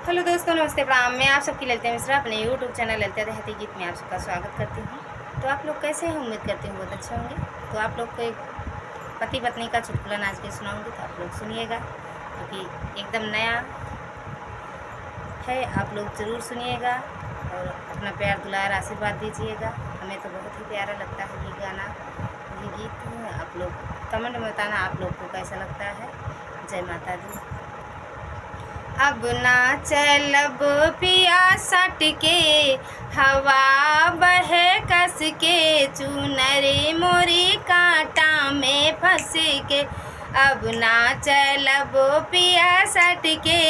Hello दोस्तों, नमस्ते, प्रणाम। मैं आप सबकी ललिता मिश्रा अपने यूट्यूब चैनल ललिता देहाती गीत में आप सबका स्वागत करती हूँ। तो आप लोग कैसे हैं? उम्मीद करती हूँ बहुत अच्छे होंगे। तो आप लोग को एक पति पत्नी का चुटकुला आज के सुनाऊंगी, तो आप लोग सुनिएगा क्योंकि एकदम नया है। आप लोग ज़रूर सुनिएगा और अपना प्यार दुलार आशीर्वाद दीजिएगा। हमें तो बहुत ही प्यारा लगता है ये गाना, ये गीत। आप लोग कमेंट में बताना आप लोग को कैसा लगता है। जय माता दी। अब ना चलब पिया सट के, हवा बहे कस के, चुनरी मोरी कांटा में फंस के। अब ना चलब पिया सट के,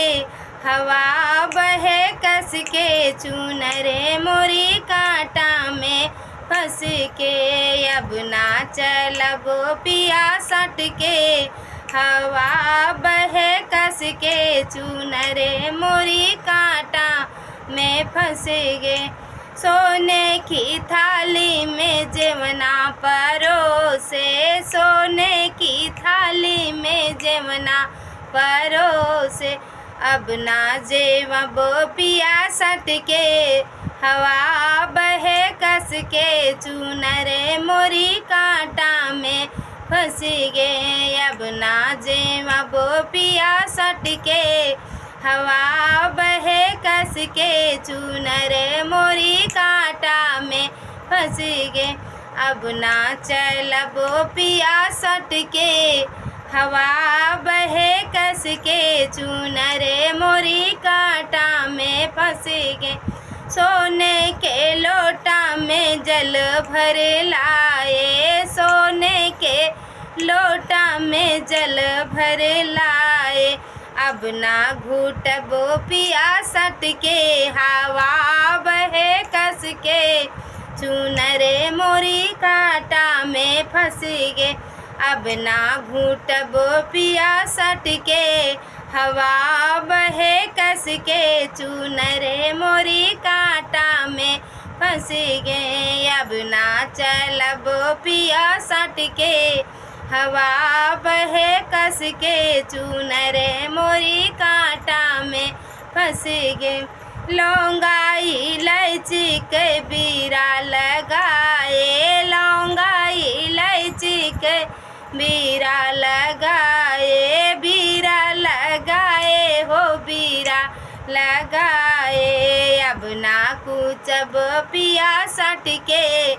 हवा बहे कस के, चुनरे मोरी कांटा में फंस के। अब ना चलब पिया सट के, हवा बहे कस के, चुनरे मोरी कांटा में फंस गए। सोने की थाली में जेवना परोसे, सोने की थाली में जेवना परोसे। अब ना जेवब पिया सट के, हवा बहे कस के, चुनरे मोरी कांटा में फंस गए। अब ना जेवब पिया सट के, हवा बहे कस के, चुनरे मोरी कांटा में फंस गए। अब ना चलब पिया सट के, हवा बहे कस के, चुनरे मोरी कांटा में फंस गए। सोने के लोटा में जल भर लाए, सोने के लोटा में जल भर लाए। अब ना घूटब पिया सट के, हवा बहे कस के, चुनरे मोरी कांटा में फंस गए। अब ना घूटब पिया सट के, हवा बहे कस के, चुनरे मोरी कांटा में फंस गए। अब ना चलब पिया सट के, हवा बहे कस के, चुनरे मोरी कांटा में फंस गए। लौंगा इलायची के बीरा लगाए, लौंगा इलायची के बीरा लगाए, बीरा लगाए हो बीरा लगाए। अब ना कुचब पिया सट के,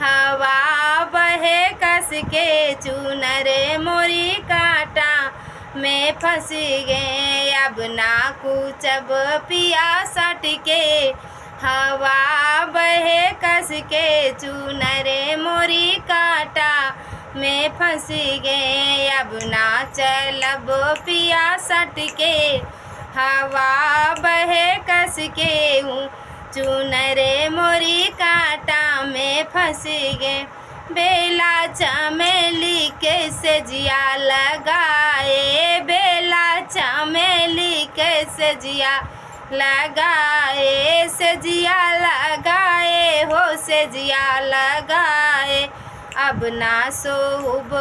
हवा बहे कस के, चुनरे मोरी कांटा में फंस गए। अब ना कुचब पिया सट के, हवा बहे कस के, चुनरे मोरी कांटा में फंस गए। अब ना चलब पिया सट के, हवा बहे कस के, चुनरे मोरी कांटा में फंस गए। बेला चमेली के सजिया लगाए, बेला चमेली के सजिया लगाए, सजिया लगाए हो सजिया लगाए। अब ना सोब